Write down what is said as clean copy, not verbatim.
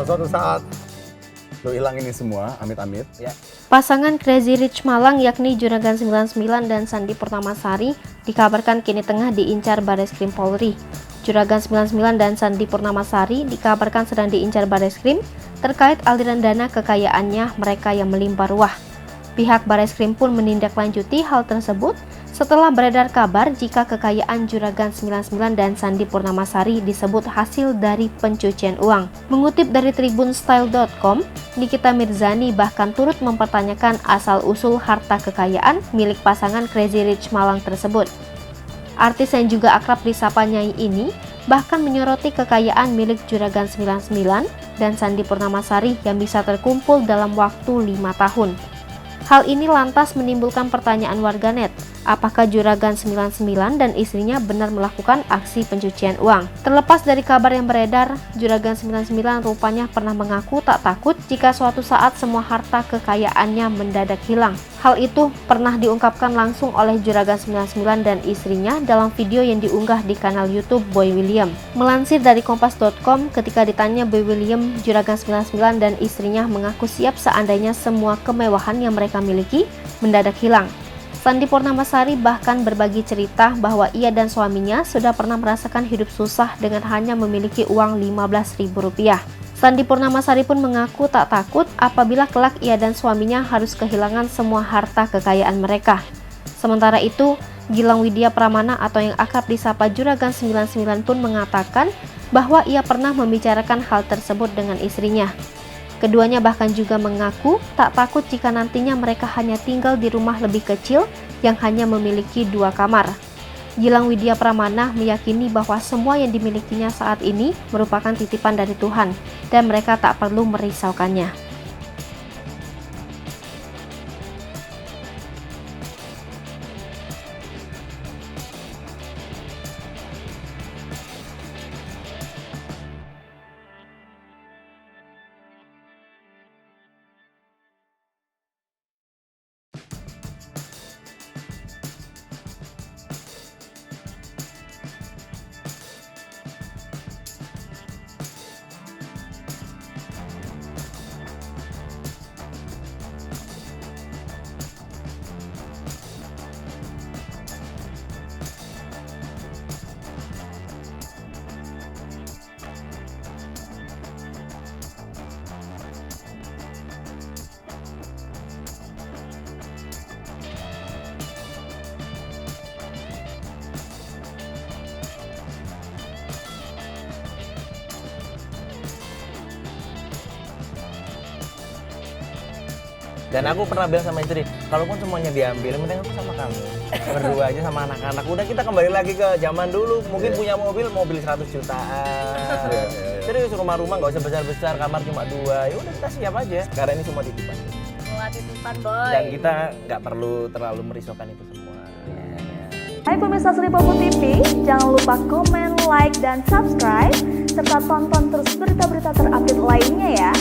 suatu saat lo hilang ini semua, amit-amit ya. Pasangan Crazy Rich Malang yakni Juragan 99 dan Sandi Purnamasari dikabarkan kini tengah diincar Bareskrim Polri. Juragan 99 dan Sandi Purnamasari dikabarkan sedang diincar Bareskrim terkait aliran dana kekayaannya mereka yang melimpah ruah. Pihak Bareskrim pun menindaklanjuti hal tersebut setelah beredar kabar jika kekayaan Juragan 99 dan Sandi Purnamasari disebut hasil dari pencucian uang. Mengutip dari tribunstyle.com, Nikita Mirzani bahkan turut mempertanyakan asal-usul harta kekayaan milik pasangan Crazy Rich Malang tersebut. Artis yang juga akrab disapa Nyai ini bahkan menyoroti kekayaan milik Juragan 99 dan Sandi Purnamasari yang bisa terkumpul dalam waktu 5 tahun. Hal ini lantas menimbulkan pertanyaan warganet, apakah Juragan 99 dan istrinya benar melakukan aksi pencucian uang? Terlepas dari kabar yang beredar, Juragan 99 rupanya pernah mengaku tak takut jika suatu saat semua harta kekayaannya mendadak hilang. Hal itu pernah diungkapkan langsung oleh Juragan 99 dan istrinya dalam video yang diunggah di kanal YouTube Boy William. Melansir dari kompas.com, ketika ditanya Boy William, Juragan 99 dan istrinya mengaku siap seandainya semua kemewahan yang mereka miliki mendadak hilang. Sandi Purnamasari bahkan berbagi cerita bahwa ia dan suaminya sudah pernah merasakan hidup susah dengan hanya memiliki uang Rp15.000. Sandi Purnamasari pun mengaku tak takut apabila kelak ia dan suaminya harus kehilangan semua harta kekayaan mereka. Sementara itu, Gilang Widya Pramana atau yang akrab disapa Juragan 99 pun mengatakan bahwa ia pernah membicarakan hal tersebut dengan istrinya. Keduanya bahkan juga mengaku tak takut jika nantinya mereka hanya tinggal di rumah lebih kecil yang hanya memiliki 2 kamar. Gilang Widya Pramana meyakini bahwa semua yang dimilikinya saat ini merupakan titipan dari Tuhan dan mereka tak perlu merisaukannya. Dan aku pernah bilang sama istri, kalaupun semuanya diambil, mending aku sama kamu. Berdua aja sama anak-anak. Udah kita kembali lagi ke zaman dulu, mungkin punya mobil 100 jutaan. Serius rumah-rumah nggak usah besar-besar, kamar cuma 2. Ya udah kita siap aja. Karena ini semua titipan. Wah, titipan boy. Dan kita nggak perlu terlalu merisaukan itu semua. Hai pemirsa Sri Popo TV, jangan lupa komen, like, dan subscribe, serta tonton terus berita-berita terupdate lainnya ya.